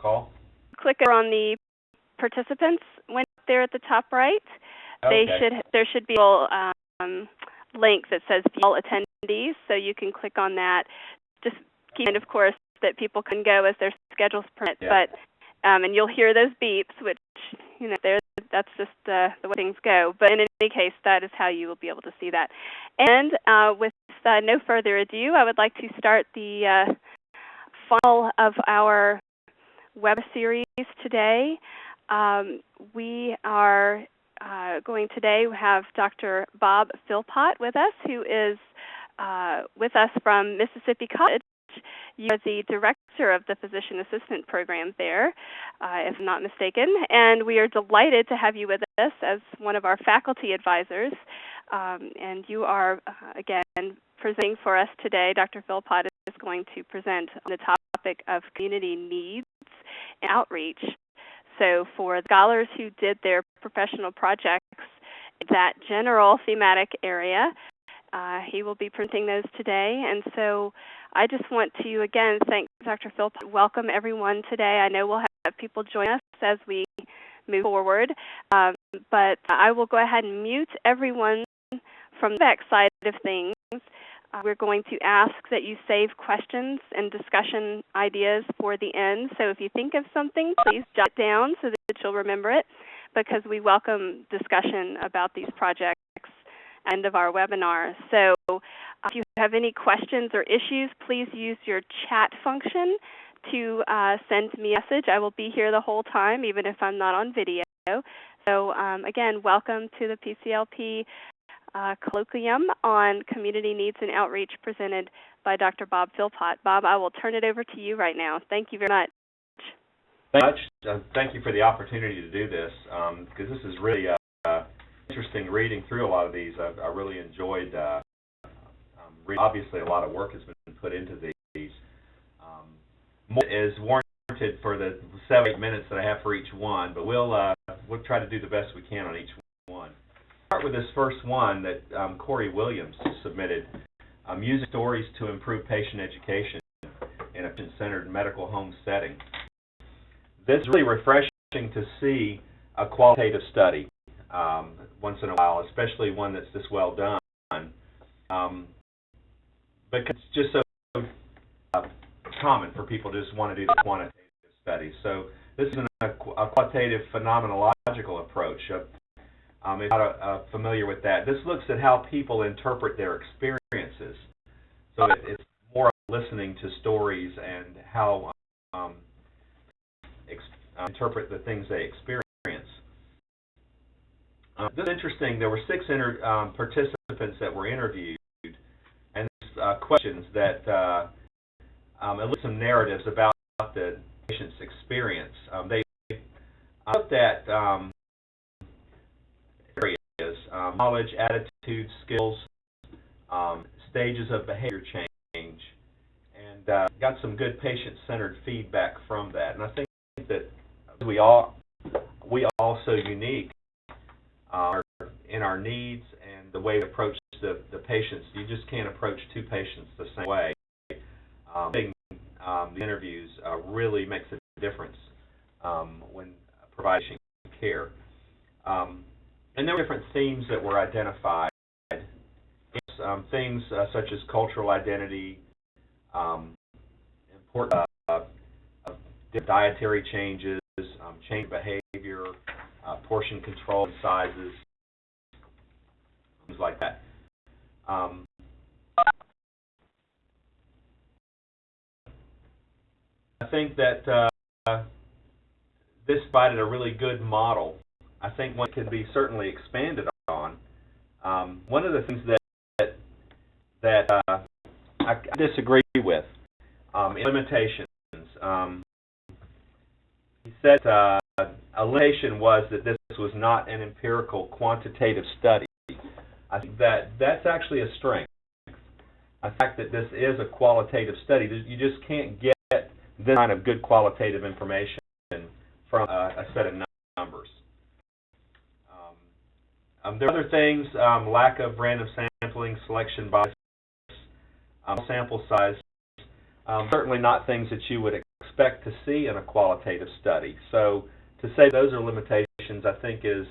call? Click on the participants when they're at the top right. Okay. There should be a little link that says all attendees, so you can click on that. Just keep in mind, of course, that people can go as their schedules permit, Yeah. but and you'll hear those beeps, which that's just the way things go. But in any case, that is how you will be able to see that. And with no further ado, I would like to start the final of our web series today. We are going today to have Dr. Bob Philpott with us, who is with us from Mississippi College. You are the director of the Physician Assistant Program there, if I'm not mistaken, and we are delighted to have you with us as one of our faculty advisors. And you are, again, presenting for us today. Dr. Philpott is going to present on the topic of community needs and outreach. So for scholars who did their professional projects in that general thematic area, he will be presenting those today. And so I just want to, again, thank Dr. Philpott, welcome everyone today. I know we'll have people join us as we move forward, but I will go ahead and mute everyone from the back side of things. We're going to ask that you save questions and discussion ideas for the end. So if you think of something, please jot it down so that you'll remember it, because we welcome discussion about these projects at the end of our webinar. So if you have any questions or issues, please use your chat function to send me a message. I will be here the whole time, even if I'm not on video. So again, welcome to the PCLP Colloquium on Community Needs and Outreach, presented by Dr. Bob Philpott. Bob, I will turn it over to you right now. Thank you very much. Thank you for the opportunity to do this, because this is really interesting reading through a lot of these. I really enjoyed obviously a lot of work has been put into these. More is warranted for the 7-8 minutes that I have for each one, but we'll try to do the best we can on each one. Start with this first one that Corey Williams submitted, Using Stories to Improve Patient Education in a Patient-Centered Medical Home Setting. This is really refreshing to see a qualitative study once in a while, especially one that's this well done, because it's just so common for people to just want to do the quantitative studies. So this is a qualitative phenomenological approach. If you're not familiar with that, this looks at how people interpret their experiences. So it's more listening to stories and how interpret the things they experience. This is interesting. There were 6 participants that were interviewed, and questions that elicit some narratives about the patient's experience. They looked at areas, knowledge, attitude, skills, stages of behavior change, and got some good patient-centered feedback from that. And I think that we all so unique in our needs and the way we approach the patients. You just can't approach 2 patients the same way. The interviews really makes a difference when providing care. And there were different themes that were identified. Things such as cultural identity, important dietary changes, change behavior, portion control and sizes, things like that. I think that this provided a really good model. I think one can be certainly expanded on. One of the things that I disagree with is limitations. He said a limitation was that this was not an empirical quantitative study. I think that's actually a strength. The fact that this is a qualitative study, you just can't get this kind of good qualitative information from a set of numbers. There are other things, lack of random sampling, selection bias, sample size, certainly not things that you would expect to see in a qualitative study. So to say those are limitations, I think is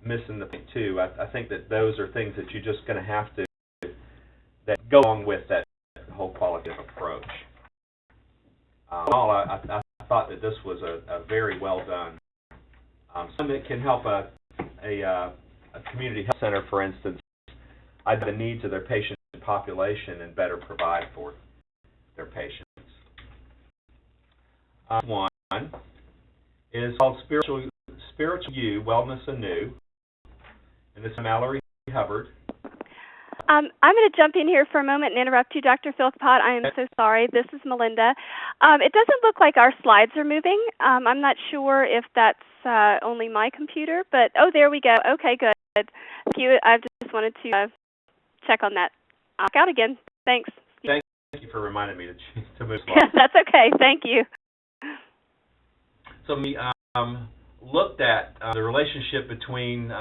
missing the point too. I think that those are things that you're just going to have to that go along with that whole qualitative approach. All I thought that this was a very well done. Something that can help a community health center, for instance, identify the needs of their patient population and better provide for their patients. One is called Spiritual You, Wellness Anew, and this is Mallory Hubbard. I'm going to jump in here for a moment and interrupt you, Dr. Philpott. I am so sorry. This is Melinda. It doesn't look like our slides are moving. I'm not sure if that's only my computer, but oh, there we go. Okay, good. Thank you. I just wanted to check on that. I'll out again. Thanks. Thank you for reminding me to move slides. That's okay. Thank you. So we looked at the relationship between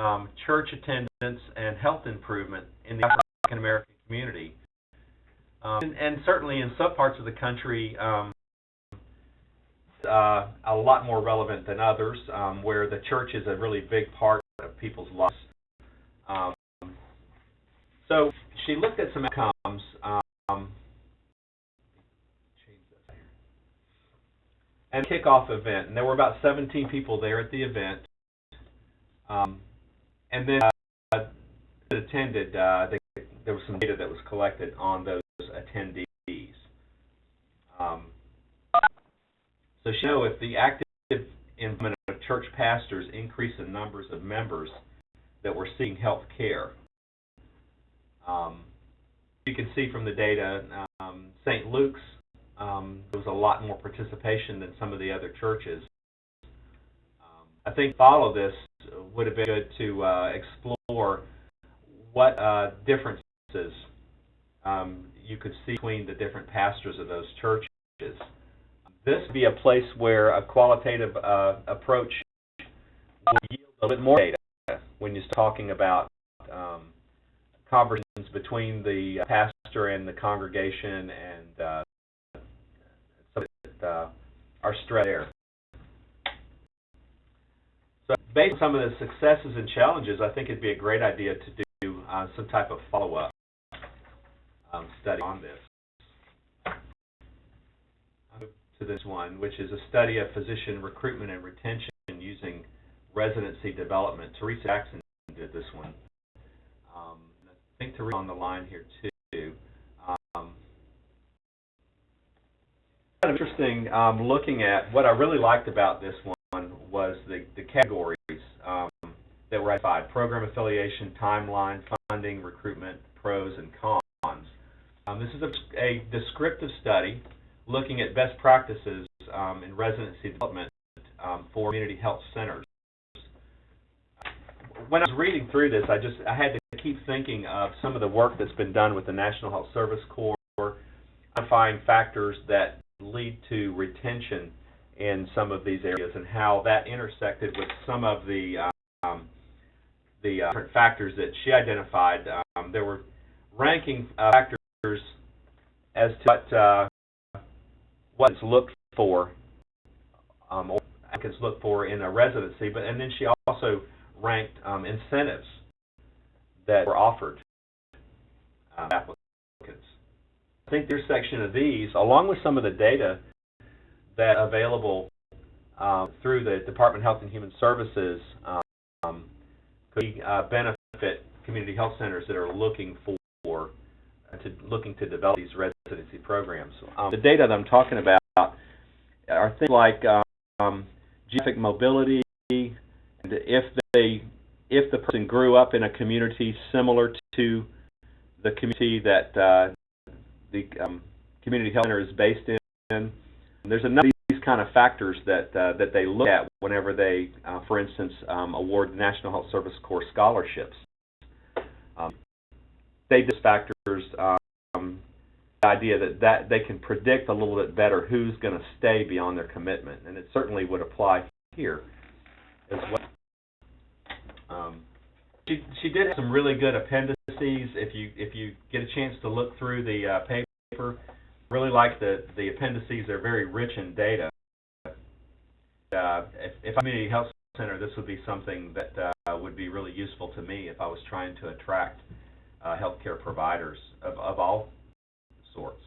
church attendance and health improvement in the African American community, and certainly in some parts of the country, a lot more relevant than others, where the church is a really big part of people's lives. So she looked at some outcomes. And kickoff event, and there were about 17 people there at the event, and then attended. There was some data that was collected on those attendees. So she knew if the active involvement of church pastors increased the numbers of members that were seeking health care. You can see from the data, St. Luke's. There was a lot more participation than some of the other churches. I think follow this would have been good to explore what differences you could see between the different pastors of those churches. This would be a place where a qualitative approach will yield a little bit more data when you're talking about conversations between the pastor and the congregation and our stress there. So based on some of the successes and challenges, I think it'd be a great idea to do some type of follow-up study on this. I'll move to this one, which is a study of physician recruitment and retention using residency development. Teresa Jackson did this one. I think Teresa on the line here too. Interesting looking at what I really liked about this one was the categories that were identified: program affiliation, timeline, funding, recruitment, pros and cons. This is a descriptive study looking at best practices in residency development for community health centers. When I was reading through this, I had to keep thinking of some of the work that's been done with the National Health Service Corps, identifying factors that lead to retention in some of these areas and how that intersected with some of the different factors that she identified. There were ranking factors as to what is looked for, or applicants look for in a residency, and then she also ranked incentives that were offered applicants. I think the intersection of these, along with some of the data that are available through the Department of Health and Human Services, could benefit community health centers that are looking to develop these residency programs. The data that I'm talking about are things like geographic mobility, and if the person grew up in a community similar to the community that the community health center is based in. There's a number of these kind of factors that they look at whenever they, for instance, award National Health Service Corps scholarships. They just factors the idea that they can predict a little bit better who's going to stay beyond their commitment, and it certainly would apply here as well. She did have some really good appendices. If you get a chance to look through the paper, really like the appendices. They're very rich in data. If I'm in a health center, this would be something that would be really useful to me if I was trying to attract healthcare providers of all sorts.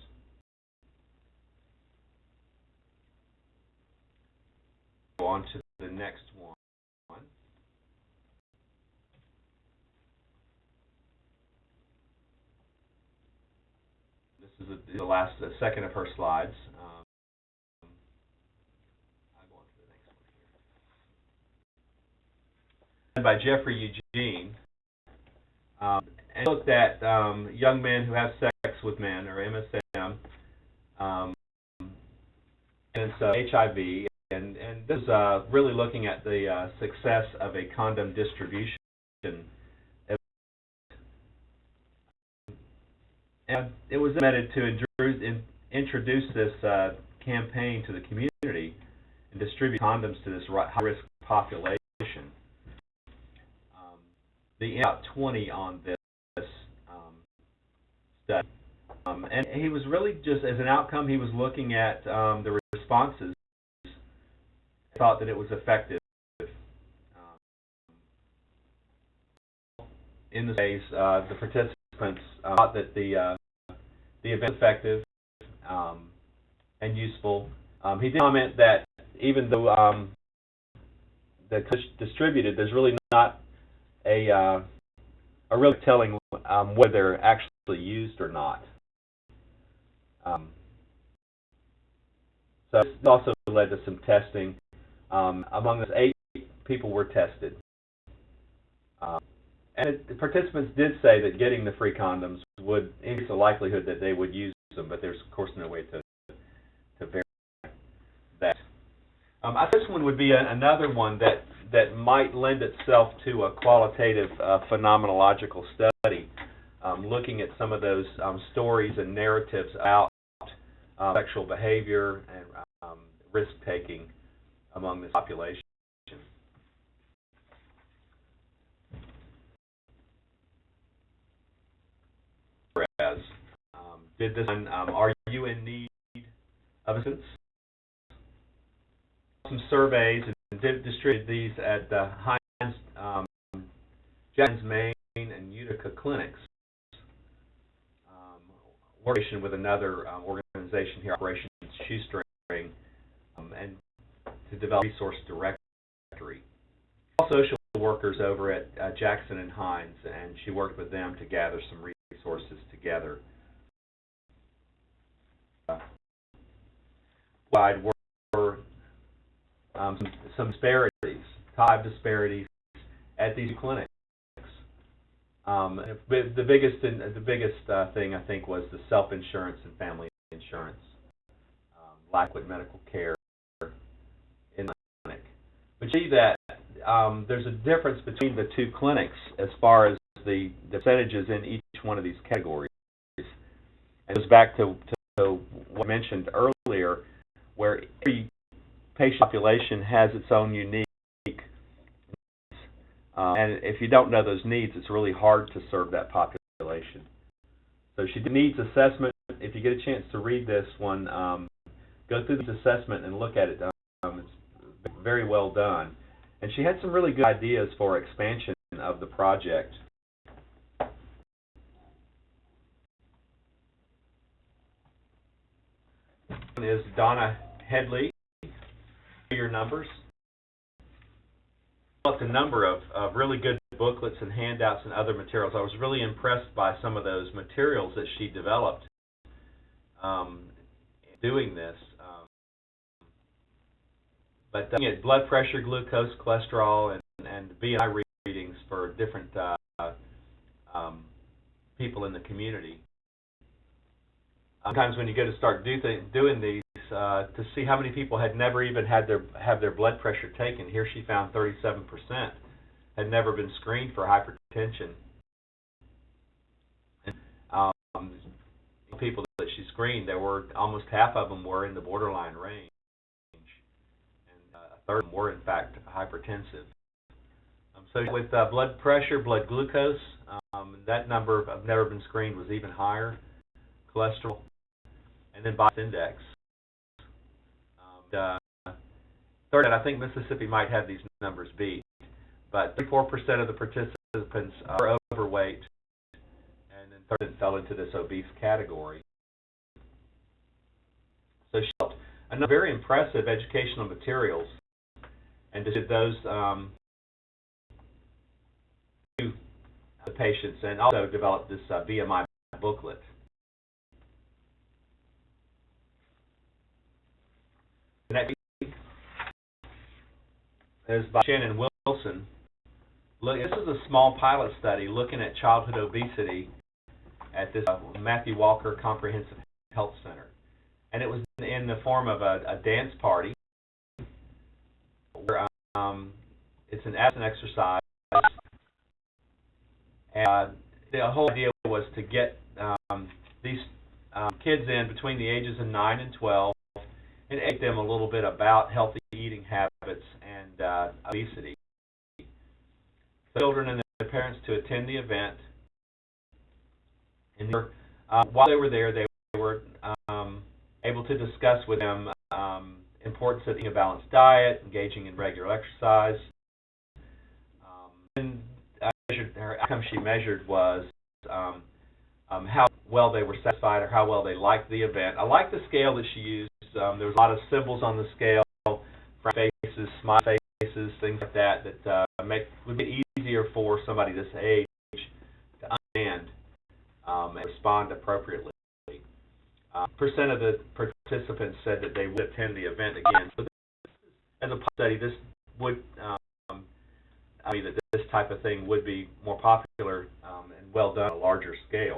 Go on to the next one. This is the last second of her slides. I'll go on to the next one here. By Jeffrey Eugene, and looked at young men who have sex with men, or MSM, and so HIV, and this is really looking at the success of a condom distribution. And it was intended to introduce this campaign to the community and distribute condoms to this high-risk population. The about 20 on this study. And he was really just, as an outcome, he was looking at the responses, thought that it was effective. In the case, the participants thought that the event was effective and useful. He did comment that even though the distributed, there's really not a real telling whether they're actually used or not. So this also led to some testing. Among us, 8 people were tested. And the participants did say that getting the free condoms would increase the likelihood that they would use them, but there's, of course, no way to verify that. This one would be another one that might lend itself to a qualitative phenomenological study, looking at some of those stories and narratives about sexual behavior and risk-taking among this population. Did this one, are you in need of assistance? Some surveys and distributed these at the Hines, Jackson's, Maine, and Utica clinics. Working with another organization here, Operation Shoestring, and to develop a resource directory. All social workers over at Jackson and Hines, and she worked with them to gather some resources together. Wide were some disparities, type disparities at these clinics. The biggest thing I think was the self-insurance and family insurance, lack of medical care in the clinic. But see that there's a difference between the two clinics as far as the percentages in each one of these categories. And it goes back to what I mentioned earlier, where every patient population has its own unique needs. And if you don't know those needs, it's really hard to serve that population. So she did needs assessment. If you get a chance to read this one, go through this assessment and look at it. It's very well done. And she had some really good ideas for expansion of the project. One is Donna Headley. Your numbers. A number of really good booklets and handouts and other materials. I was really impressed by some of those materials that she developed doing this. But looking at blood pressure, glucose, cholesterol, and BMI readings for different people in the community. Sometimes when you go to start doing these, to see how many people had never even had their blood pressure taken. Here she found 37% had never been screened for hypertension. And people that she screened, there were almost half of them were in the borderline range, and a third of them were in fact hypertensive. So with blood pressure, blood glucose, that number of never been screened was even higher. Cholesterol. and then body index. Third, I think Mississippi might have these numbers beat, but 34% of the participants are overweight, and then 30% fell into this obese category. So she developed another very impressive educational materials and distributed those to the patients, and also developed this BMI booklet. The next is by Shannon Wilson. This is a small pilot study looking at childhood obesity at this Matthew Walker Comprehensive Health Center. And it was in the form of a dance party where it's an abstinent exercise. And the whole idea was to get these kids in between the ages of 9 and 12 and educate them a little bit about healthy eating habits and obesity. So children and their parents to attend the event. And while they were there, they were able to discuss with them importance of eating a balanced diet, engaging in regular exercise. And her outcome she measured was how well they were satisfied or how well they liked the event. I like the scale that she used. There was a lot of symbols on the scale, frown faces, smile faces, things like that, that would be easier for somebody this age to understand and respond appropriately. Percent of the participants said that they would attend the event again. So as a study, this would that this type of thing would be more popular and well done on a larger scale.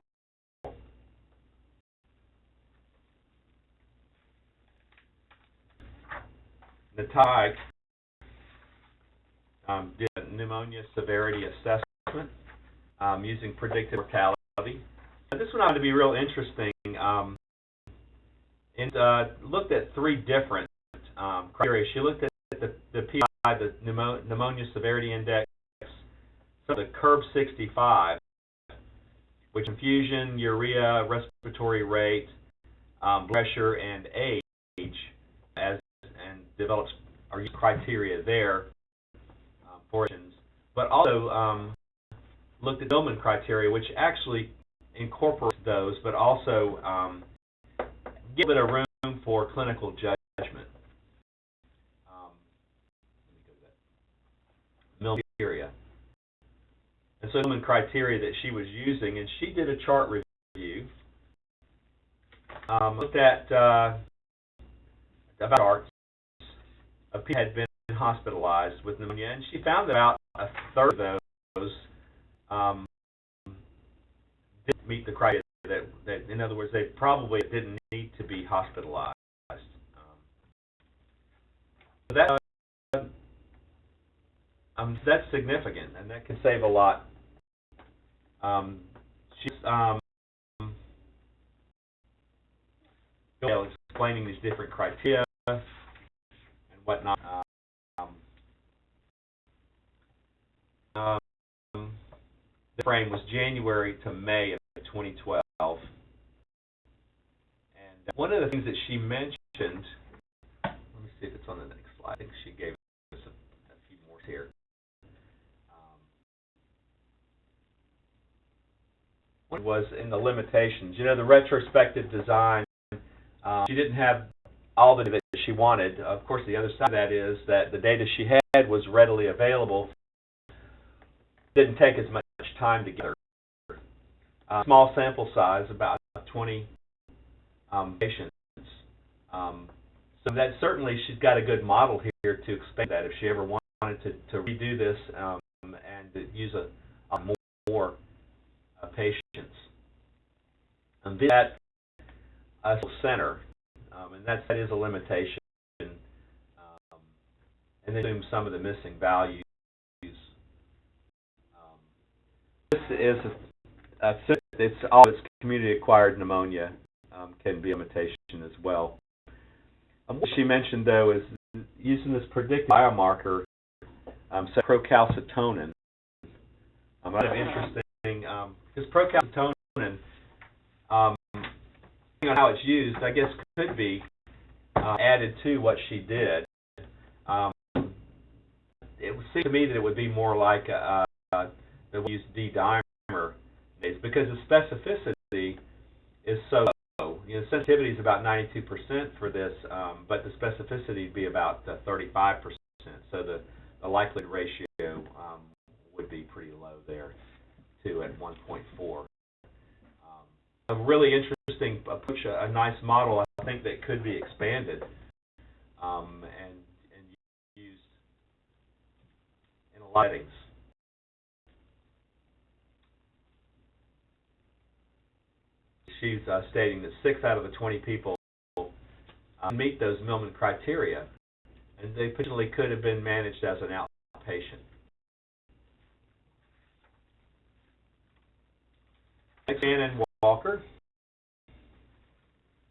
The TIE did a pneumonia severity assessment using predicted mortality. And this one ought to be real interesting. It looked at three different criteria. She looked at the PI, the pneumonia severity index, so the curve 65, which infusion, urea, respiratory rate, blood pressure, and age, and develops or use criteria there for patients. But also looked at Billman criteria, which actually incorporates those, but also give it a room for clinical judgment. Criteria. And so Billman criteria that she was using, and she did a chart review, looked at about charts of people who had been hospitalized with pneumonia, and she found that about a third of those didn't meet the criteria. That, in other words, they probably didn't need to be hospitalized. So that's significant, and that can save a lot. She's explaining these different criteria and whatnot. The frame was January to May of 2012. And one of the things that she mentioned, let me see if it's on the next slide. I think she gave us a few more here. One was in the limitations. You know, the retrospective design, she didn't have all the data that she wanted. Of course, the other side of that is that the data she had was readily available. It didn't take as much time to gather. Small sample size, about 20 patients. So that certainly she's got a good model here to expand that if she ever wanted to redo this and to use a more patients. That center, and that is a limitation, and then assume some of the missing values. This is it's all its community-acquired pneumonia can be a limitation as well. What she mentioned, though, is using this predictive biomarker, procalcitonin. Kind of interesting, because procalcitonin on how it's used, I guess could be added to what she did. It would seem to me that it would be more like that we use D-dimer days, because the specificity is so low. You know, sensitivity is about 92% for this, but the specificity would be about 35%. So the likelihood ratio would be pretty low there, too, at 1.4. A really interesting approach, a nice model, I think, that could be expanded and used in a lot of settings. She's stating that 6 out of the 20 people meet those Millman criteria, and they potentially could have been managed as an outpatient. Next, Ann and Walker,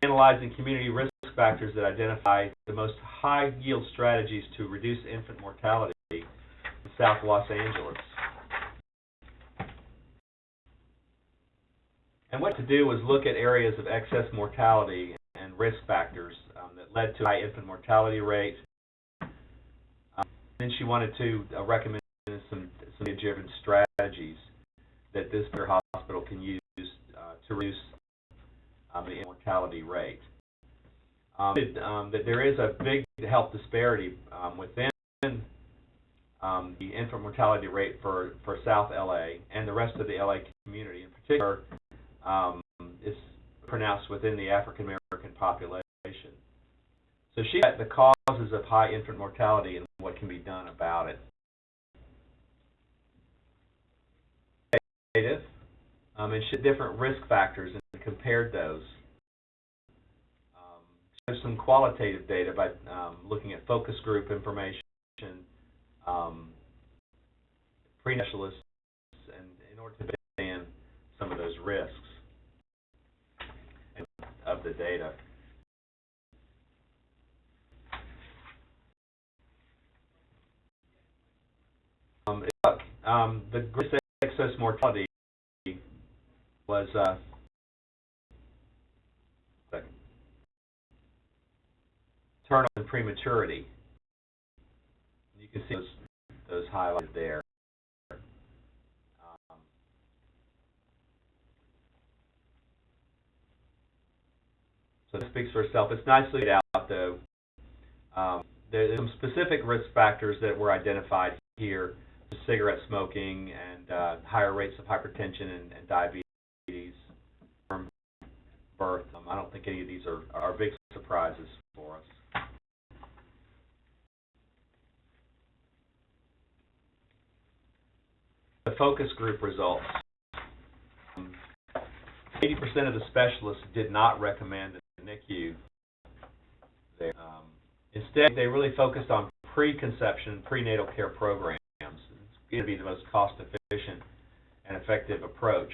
analyzing community risk factors that identify the most high-yield strategies to reduce infant mortality in South Los Angeles. And what to do was look at areas of excess mortality and risk factors that led to a high infant mortality rate. Then she wanted to recommend some data-driven strategies that this hospital can use to reduce the mortality rate. That there is a big health disparity within the infant mortality rate for South LA and the rest of the LA community. In particular, it's pronounced within the African American population. So she got the causes of high infant mortality and what can be done about it. And she had different risk factors and compared those. There's some qualitative data by looking at focus group information, pre-specialists, and in order to understand some of those risks of the data. The greatest excess mortality was turnover and prematurity. You can see those highlighted there. So it speaks for itself. It's nicely laid out, though. There's some specific risk factors that were identified here: cigarette smoking and higher rates of hypertension and diabetes, birth. I don't think any of these are big surprises for us. The focus group results. 80% of the specialists did not recommend the NICU there. Instead, they really focused on preconception, prenatal care programs. It's going to be the most cost-efficient and effective approach,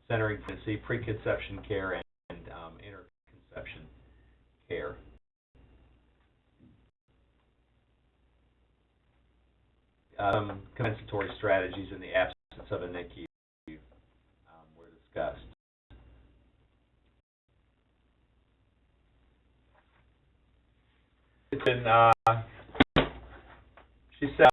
centering pregnancy, preconception care, and interconception care. Compensatory strategies in the absence of a NICU were discussed. It's been, she said,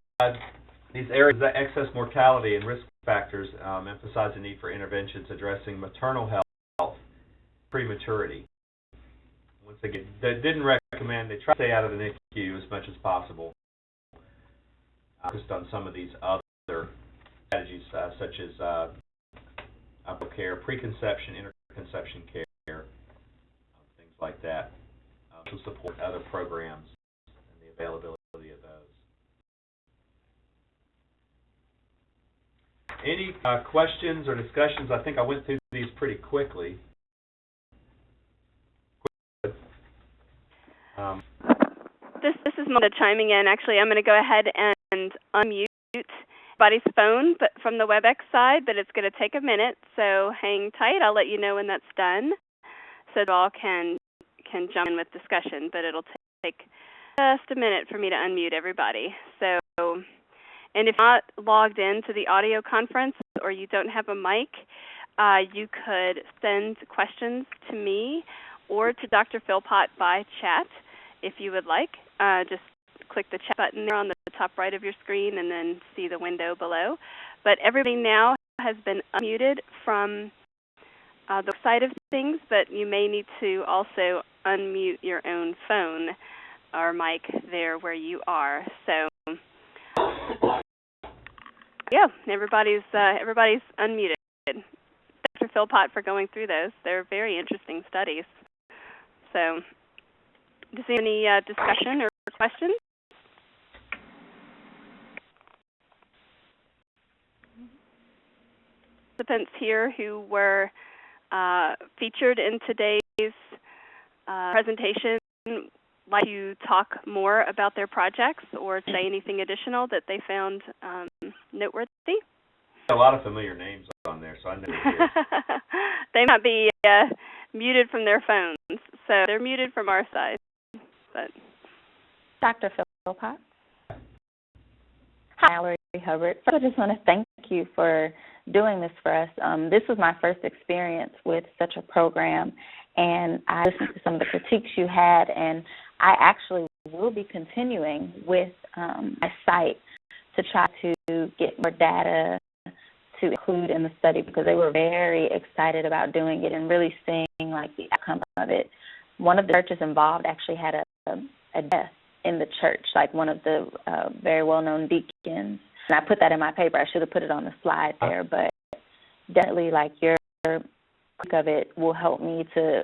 these areas of excess mortality and risk factors emphasize the need for interventions addressing maternal health, prematurity. Once again, they didn't recommend, they try to stay out of the NICU as much as possible. Focused on some of these other strategies such as care, preconception, interconception care, things like that, to support other programs and the availability of those. Any questions or discussions? I think I went through these pretty quickly. This is Melissa chiming in. Actually, I'm going to go ahead and unmute everybody's phone but from the WebEx side, but it's going to take a minute, so hang tight. I'll let you know when that's done so that all can jump in with discussion, but it'll take just a minute for me to unmute everybody. So, and if not logged into the audio conference or you don't have a mic, you could send questions to me or to Dr. Philpott by chat if you would like. Just click the chat button there on the top right of your screen and then see the window below. But everybody now has been unmuted from the side of things, but you may need to also unmute your own phone or mic there where you are. So, yeah, everybody's unmuted. Dr. Philpott for going through those. They're very interesting studies. So, does any discussion or questions? Participants here who were featured in today's presentation like to talk more about their projects or say anything additional that they found noteworthy? A lot of familiar names on there, so I know they might be muted from their phones, so they're muted from our side. But Dr. Philpott. Hi, Mallory Hubbard. First, I just want to thank you for doing this for us. This was my first experience with such a program, and I listened to some of the critiques you had, and I actually will be continuing with my site to try to get more data to include in the study because they were very excited about doing it and really seeing like the outcome of it. One of the churches involved actually had a death in the church, like one of the very well-known deacons. And I put that in my paper. I should have put it on the slide there, but definitely like your pick of it will help me to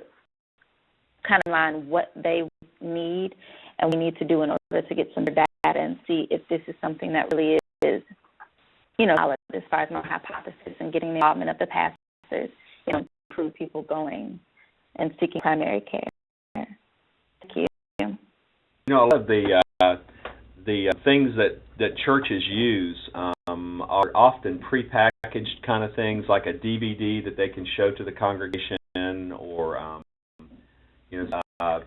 kind of line what they need and we need to do in order to get some data and see if this is something that really is, you know, solid as far as my hypothesis and getting the involvement of the pastors, you know, improve people going and seeking primary care. Thank you. You know, a lot of the things that churches use are often prepackaged kind of things, like a DVD that they can show to the congregation, or you know,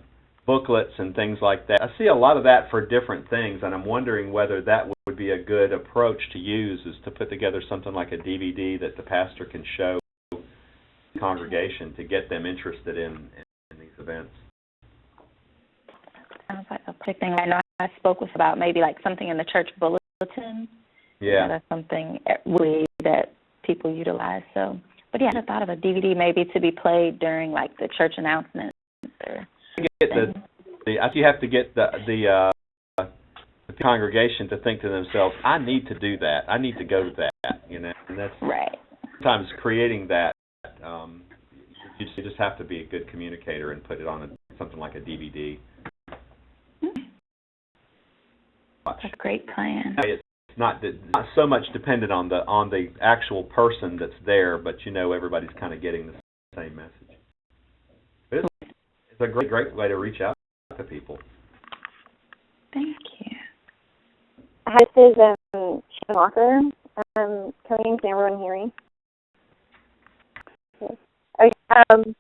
booklets and things like that. I see a lot of that for different things, and I'm wondering whether that would be a good approach to use, is to put together something like a DVD that the pastor can show the congregation to get them interested in these events. Sounds like a quick thing. I know I spoke with about maybe like something in the church bulletin. Yeah. That's something really that people utilize. So, but yeah, I thought of a DVD maybe to be played during like the church announcements. Or you have to get the congregation to think to themselves, I need to do that. I need to go to that. You know, and that's right. Sometimes creating that. You just have to be a good communicator and put it on something like a DVD. That's a great plan. It's not so much dependent on the actual person that's there, but you know everybody's kind of getting the same message. But it's a great way to reach out to people. Thank you. Hi, this is Shannon Walker. I'm coming in. Can everyone hear me? Okay.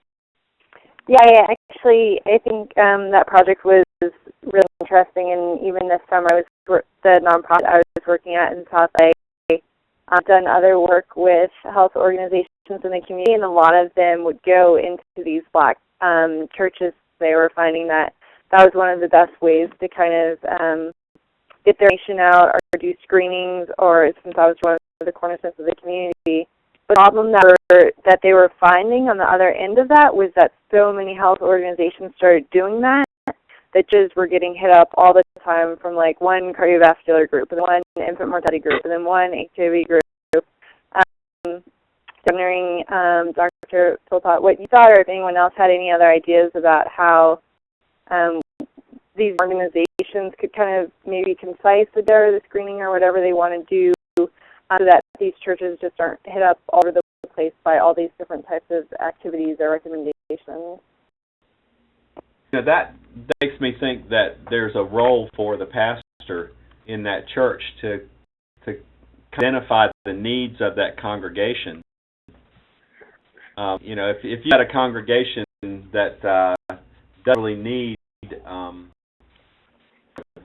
Yeah, actually, I think that project was really interesting, and even this summer, the nonprofit I was working at in South Lake, I've done other work with health organizations in the community, and a lot of them would go into these Black churches. They were finding that was one of the best ways to kind of get their information out or do screenings, or since I was one of the cornerstones of the community. The problem that they were finding on the other end of that was that so many health organizations started doing that just were getting hit up all the time from like one cardiovascular group, and then one infant mortality group, and then one HIV group. Wondering, Dr. Philpott, what you thought, or if anyone else had any other ideas about how these organizations could kind of maybe concise the data, the screening, or whatever they want to do, so that these churches just aren't hit up all over the place by all these different types of activities or recommendations. Now that makes me think that there's a role for the pastor in that church to identify the needs of that congregation. You know, if you had a congregation that doesn't really need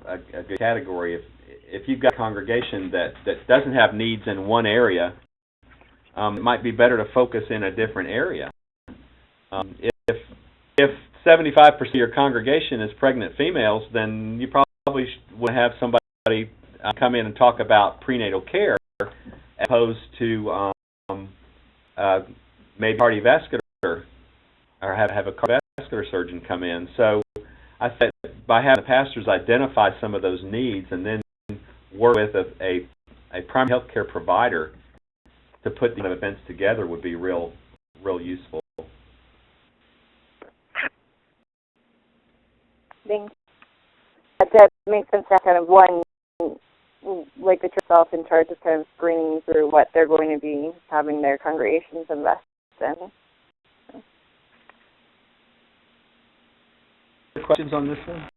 a good category, if you've got a congregation that doesn't have needs in one area, it might be better to focus in a different area. If 75% of your congregation is pregnant females, then you probably would have somebody come in and talk about prenatal care, as opposed to maybe cardiovascular, or have a cardiovascular surgeon come in. So I think by having the pastors identify some of those needs and then work with a primary health care provider to put the events together would be real useful. Thanks. That makes sense to have kind of one, like the church itself in charge of kind of screening through what they're going to be having their congregations invest in. Questions on this one?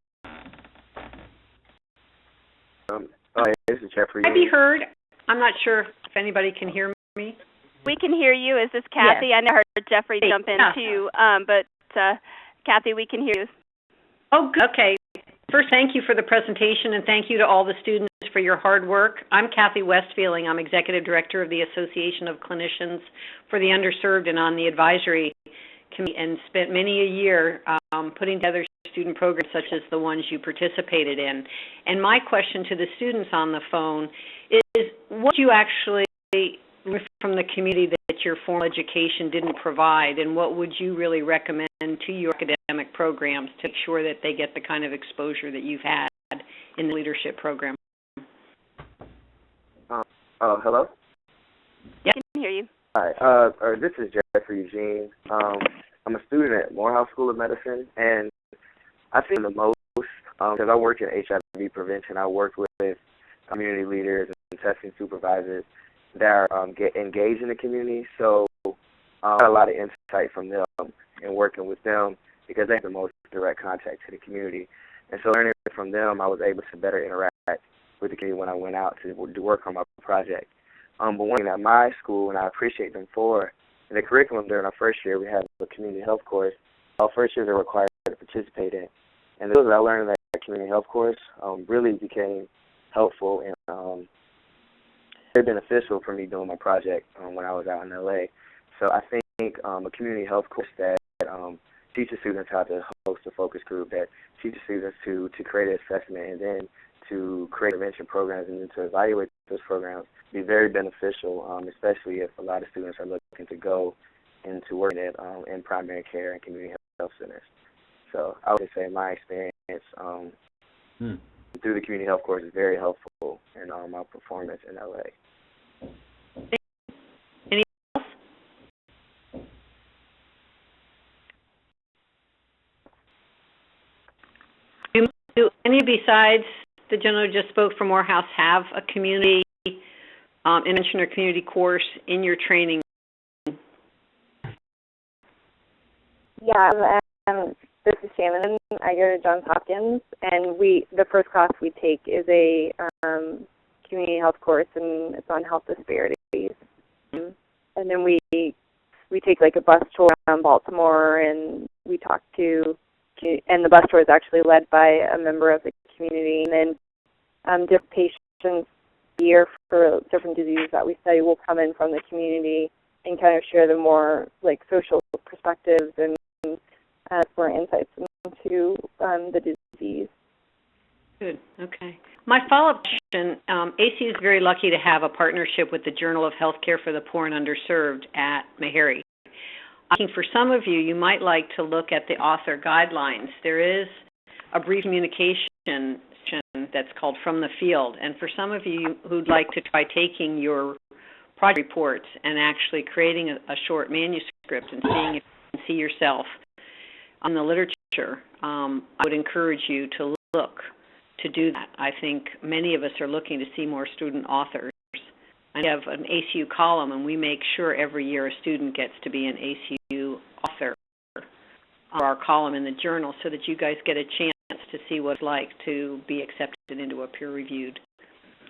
This is Jeffrey. Can I be heard? I'm not sure if anybody can hear me. We can hear you. Is this Kathy? Yes. I know heard Jeffrey jump in too, but Kathy, we can hear you. Oh, good. Okay. First, thank you for the presentation, and thank you to all the students for your hard work. I'm Kathy Westfielding. I'm Executive Director of the Association of Clinicians for the Underserved and on the advisory committee, and spent many a year putting together student programs such as the ones you participated in. And my question to the students on the phone is, what do you actually learn from the community that your formal education didn't provide, and what would you really recommend to your academic programs to make sure that they get the kind of exposure that you've had in the leadership program? Hello? Yeah, I can hear you. Hi, this is Jeffrey Eugene. I'm a student at Morehouse School of Medicine, and I think the most, because I work in HIV prevention, I worked with community leaders and testing supervisors that are engaged in the community, so I had a lot of insight from them and working with them because they have the most direct contact to the community. And so learning from them, I was able to better interact with the community when I went out to work on my project. But one thing at my school, and I appreciate them for, in the curriculum during our first year, we have a community health course. Our first years are required to participate in. And the skills that I learned in that community health course really became helpful and very beneficial for me doing my project when I was out in LA. So I think a community health course that teaches students how to host a focus group, that teaches students to create an assessment and then to create intervention programs and then to evaluate those programs be very beneficial, especially if a lot of students are looking to go into working in primary care and community health centers. So I would say my experience through the community health course is very helpful in my performance in LA. Anything else? Do any besides the gentleman who just spoke from Morehouse have a community intervention or community course in your training? Yeah, this is Shannon. I go to Johns Hopkins, and the first class we take is a community health course, and it's on health disparities. And then we take like a bus tour around Baltimore, and we talk to, and the bus tour is actually led by a member of the community. And then different patients here for different diseases that we study will come in from the community and kind of share the more like social perspectives and more insights into the disease. Good. Okay. My follow-up question, AC is very lucky to have a partnership with the Journal of Healthcare for the Poor and Underserved at Meharry. I think for some of you, you might like to look at the author guidelines. There is a brief communication section that's called From the Field, and for some of you who'd like to try taking your project reports and actually creating a short manuscript and seeing if you can see yourself on the literature, I would encourage you to look to do that. I think many of us are looking to see more student authors. I have an ACU column, and we make sure every year a student gets to be an ACU author on our column in the journal so that you guys get a chance to see what it's like to be accepted into a peer-reviewed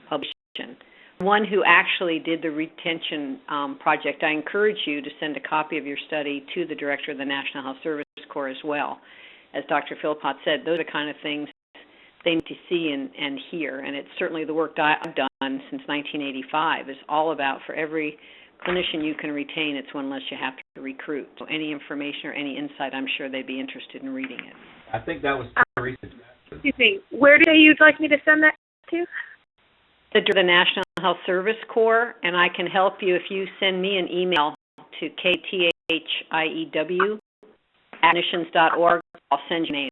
publication. One who actually did the retention project, I encourage you to send a copy of your study to the Director of the National Health Service Corps as well. As Dr. Philpott said, those are the kind of things they need to see and hear, and it's certainly the work that I've done since 1985 is all about, for every clinician you can retain. It's one less you have to recruit. So any information or any insight, I'm sure they'd be interested in reading it. I think that was Teresa's. Excuse me. Where do you'd like me to send that to? The National Health Service Corps, and I can help you if you send me an email to kthiew@clinicians.org. I'll send you a name.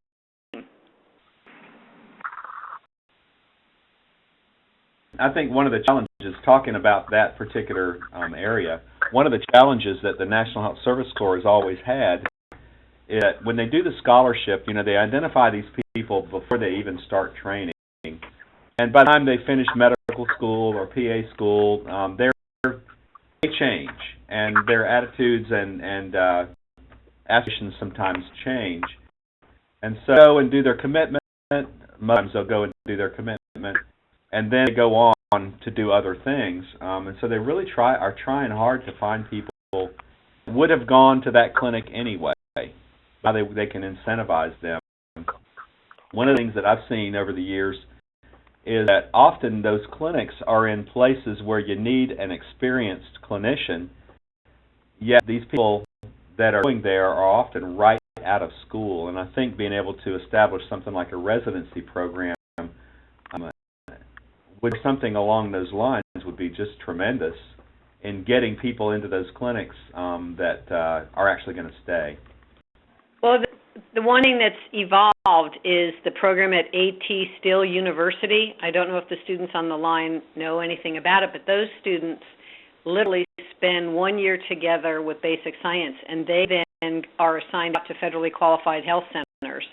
I think one of the challenges, talking about that particular area, one of the challenges that the National Health Service Corps has always had is that when they do the scholarship, they identify these people before they even start training. And by the time they finish medical school or PA school, they change, and their attitudes and aspirations sometimes change. And so go and do their commitment. Most times they'll go and do their commitment, and then they go on to do other things. And so they really are trying hard to find people who would have gone to that clinic anyway. How they can incentivize them. One of the things that I've seen over the years is that often those clinics are in places where you need an experienced clinician, yet these people that are going there are often right out of school. And I think being able to establish something like a residency program with something along those lines would be just tremendous in getting people into those clinics that are actually going to stay. Well, the one thing that's evolved is the program at A.T. Still University. I don't know if the students on the line know anything about it, but those students literally spend 1 year together with basic science, and they then are assigned up to federally qualified health centers,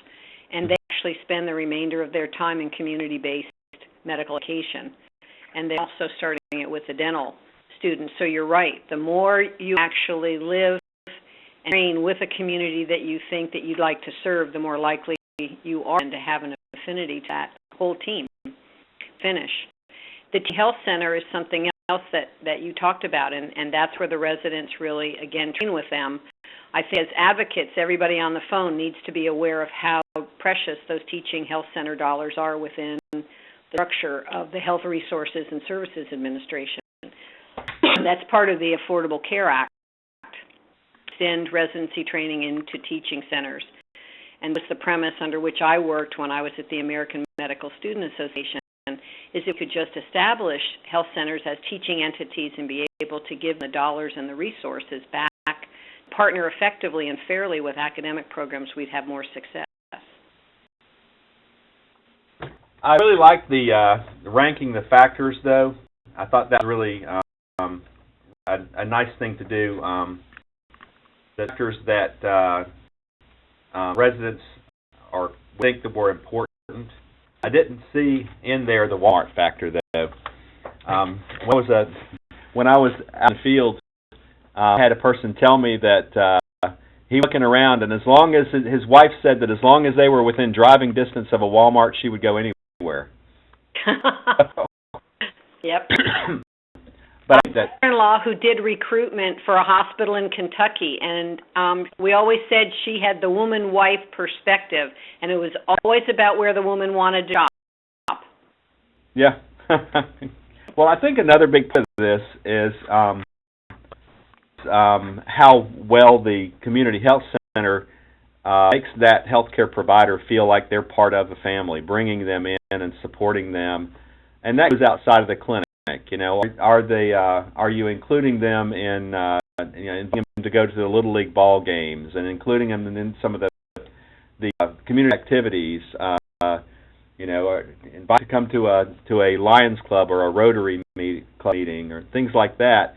and they actually spend the remainder of their time in community-based medical education. And they're also starting it with the dental students. So you're right. The more you actually live and train with a community that you think that you'd like to serve, the more likely you are to have an affinity to that whole team. Finish. The health center is something else that you talked about, and that's where the residents really, again, train with them. I think as advocates, everybody on the phone needs to be aware of how precious those teaching health center dollars are within the structure of the Health Resources and Services Administration. That's part of the Affordable Care Act. Extend residency training into teaching centers. And was the premise under which I worked when I was at the American Medical Student Association, is if we could just establish health centers as teaching entities and be able to give the dollars and the resources back, partner effectively and fairly with academic programs, we'd have more success. I really like the ranking the factors, though. I thought that was really a nice thing to do. The factors that residents think that were important. I didn't see in there the Walmart factor, though. When I was out in the field, I had a person tell me that he was looking around, and as long as his wife said that as long as they were within driving distance of a Walmart, she would go anywhere. Yep. But my mother-in-law who did recruitment for a hospital in Kentucky, and we always said she had the woman-wife perspective, and it was always about where the woman wanted to shop. Yeah. Well, I think another big part of this is how well the community health center makes that healthcare provider feel like they're part of the family, bringing them in and supporting them, and that goes outside of the clinic. Are you including them in inviting them to go to the Little League ball games and including them in some of the community activities? Invite to come to a Lions Club or a Rotary meeting or things like that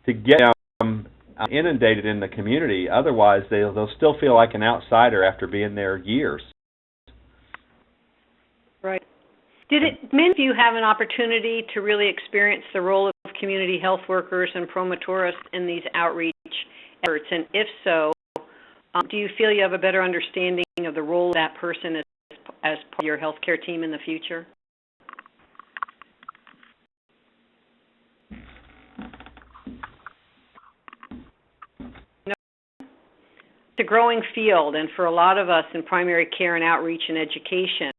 to get them inundated in the community. Otherwise, they'll still feel like an outsider after being there years. Right. Did many of you have an opportunity to really experience the role of community health workers and promotorists in these outreach efforts? And if so, do you feel you have a better understanding of the role of that person as part of your healthcare team in the future? It's a growing field, and for a lot of us in primary care and outreach and education,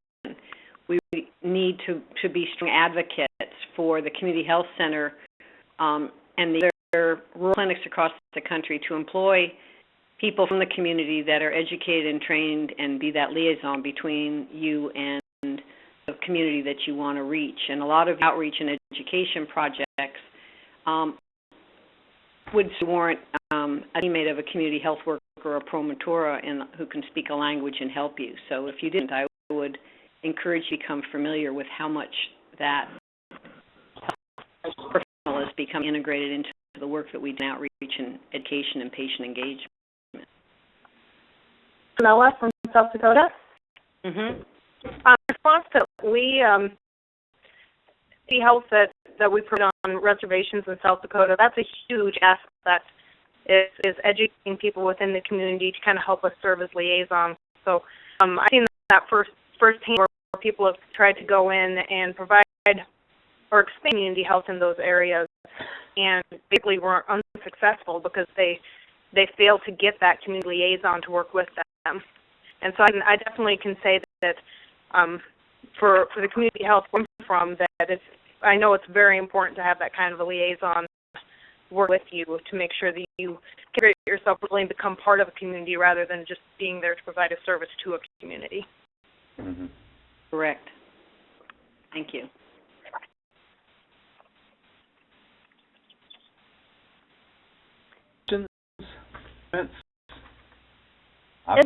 we need to be strong advocates for the community health center and the rural clinics across the country to employ people from the community that are educated and trained and be that liaison between you and the community that you want to reach. And a lot of outreach and education projects would warrant a teammate of a community health worker or a promotora who can speak a language and help you. So if you didn't, I would encourage you to become familiar with how much that professional has become integrated into the work that we do in outreach and education and patient engagement. Mela from South Dakota. Mm-hmm. In response to the health that we put on reservations in South Dakota, that's a huge aspect, is educating people within the community to kind of help us serve as liaisons. So I've seen that firsthand where people have tried to go in and provide or expand community health in those areas, and basically were unsuccessful because they failed to get that community liaison to work with them. And so I definitely can say that for the community health where I'm from, that I know it's very important to have that kind of a liaison work with you to make sure that you integrate yourself really and become part of a community rather than just being there to provide a service to a community. Mm-hmm. Correct. Thank you. Good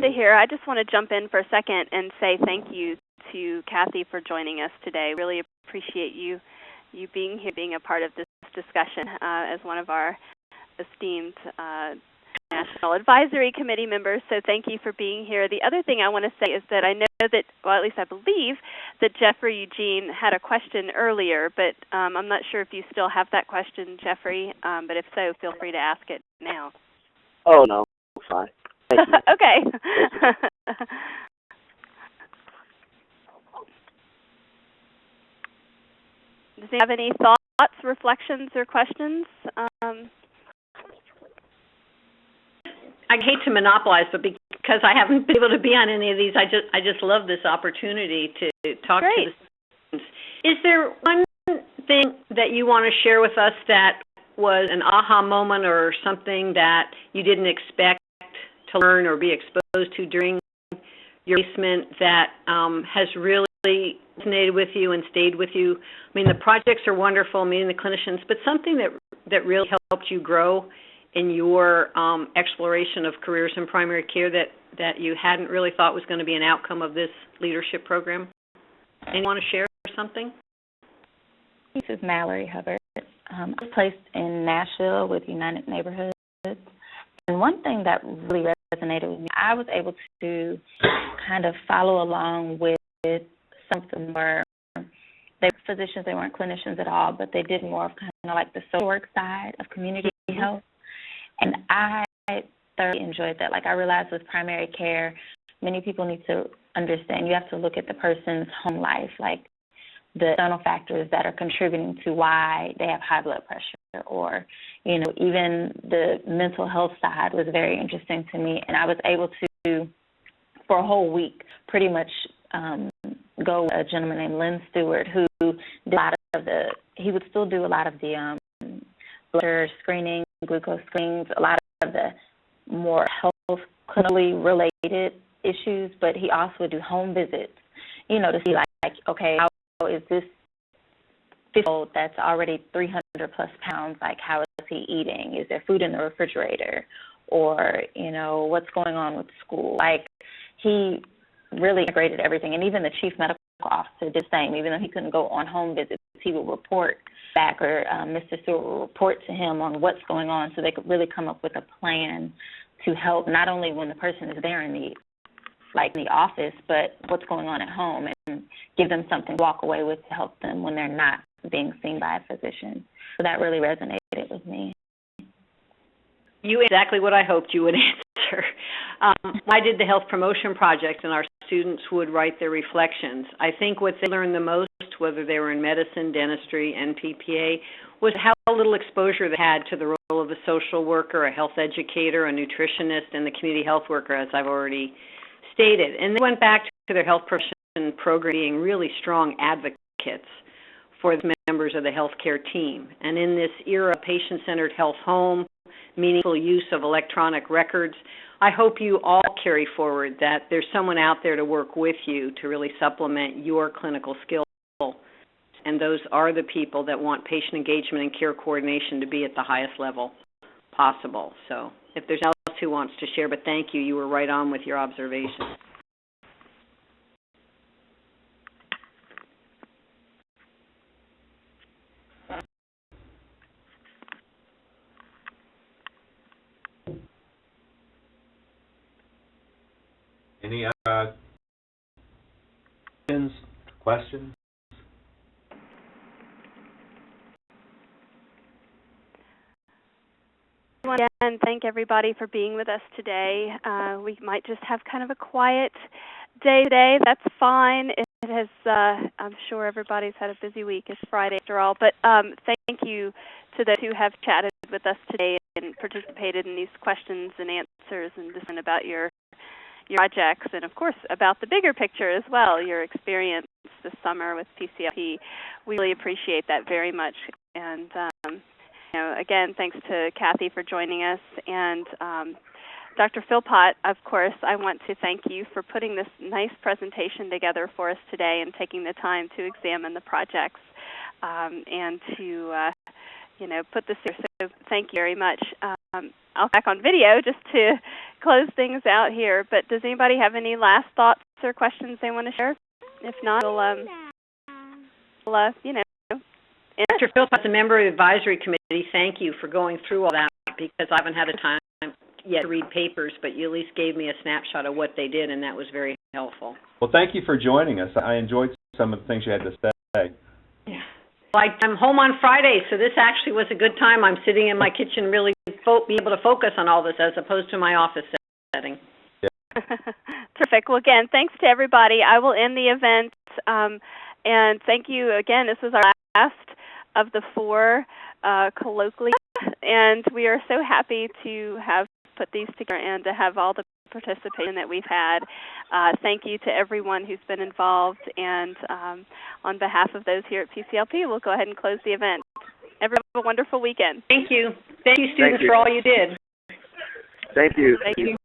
to hear. I just want to jump in for a second and say thank you to Kathy for joining us today. Really appreciate you being here, being a part of this discussion as one of our esteemed National Advisory Committee members. So thank you for being here. The other thing I want to say is that I know that, well, at least I believe that Jeffrey Eugene had a question earlier, but I'm not sure if you still have that question, Jeffrey. But if so, feel free to ask it now. Oh, no, fine. Thank you. Okay. Does he have any thoughts, reflections, or questions? I hate to monopolize, but because I haven't been able to be on any of these, I just love this opportunity to talk Great. to the students. Is there one thing that you want to share with us that was an aha moment or something that you didn't expect to learn or be exposed to during your placement that has really resonated with you and stayed with you? I mean, the projects are wonderful, meeting the clinicians, but something that really helped you grow in your exploration of careers in primary care that you hadn't really thought was going to be an outcome of this leadership program? Anyone want to share something? This is Mallory Hubbard. I was placed in Nashville with United Neighborhoods. And one thing that really resonated with me, I was able to kind of follow along with some of them were, they were physicians, they weren't clinicians at all, but they did more of kind of like the social work side of community health. And I thoroughly enjoyed that. Like, I realized with primary care, many people need to understand you have to look at the person's home life, like the external factors that are contributing to why they have high blood pressure, or, you know, even the mental health side was very interesting to me. And I was able to, for a whole week, pretty much go with a gentleman named Lynn Stewart, who did a lot of he would still do a lot of the blood pressure screening, glucose screenings, a lot of the more health clinically related issues, but he also would do home visits, you know, to see like okay, how is this 50-year-old that's already 300 plus pounds, like how is he eating? Is there food in the refrigerator? Or, you know, what's going on with school? Like, he really integrated everything, and even the chief medical officer did the same. Even though he couldn't go on home visits, he would report back, or Mr. Stewart would report to him on what's going on, so they could really come up with a plan to help not only when the person is there in the office, but what's going on at home, and give them something to walk away with to help them when they're not being seen by a physician. So that really resonated with me. You exactly what I hoped you would answer. I did the health promotion project, and our students would write their reflections. I think what they learned the most, whether they were in medicine, dentistry, and PPA, was how little exposure they had to the role of a social worker, a health educator, a nutritionist, and the community health worker, as I've already stated. And they went back to their health profession program being really strong advocates for the members of the healthcare team. And in this era of patient-centered health home, meaningful use of electronic records, I hope you all carry forward that there's someone out there to work with you to really supplement your clinical skills. And those are the people that want patient engagement and care coordination to be at the highest level possible. So if there's anyone else who wants to share, but thank you. You were right on with your observations. Any questions? Again, thank everybody for being with us today. We might just have kind of a quiet day today. That's fine. It has, I'm sure everybody's had a busy week. It's Friday after all. But thank you to those who have chatted with us today and participated in these questions and answers and listened about your projects and, of course, about the bigger picture as well, your experience this summer with PCLP. We really appreciate that very much. And, again, thanks to Kathy for joining us. And Dr. Philpott, of course, I want to thank you for putting this nice presentation together for us today and taking the time to examine the projects and to, put this here. So thank you very much. I'll back on video just to close things out here. But does anybody have any last thoughts or questions they want to share? If not, Dr. Philpott, as a member of the advisory committee, thank you for going through all that because I haven't had a time yet to read papers, but you at least gave me a snapshot of what they did, and that was very helpful. Well, thank you for joining us. I enjoyed some of the things you had to say. Yeah. Well, I'm home on Friday, so this actually was a good time. I'm sitting in my kitchen really be able to focus on all this as opposed to my office setting. Yeah. Terrific. Well, again, thanks to everybody. I will end the event, and thank you again. This was our last of the 4 colloquium, and we are so happy to have put these together and to have all the participation that we've had. Thank you to everyone who's been involved, and on behalf of those here at PCLP, we'll go ahead and close the event. Everyone have a wonderful weekend. Thank you. Thank you, students, for all you did. Thank you. Thank you.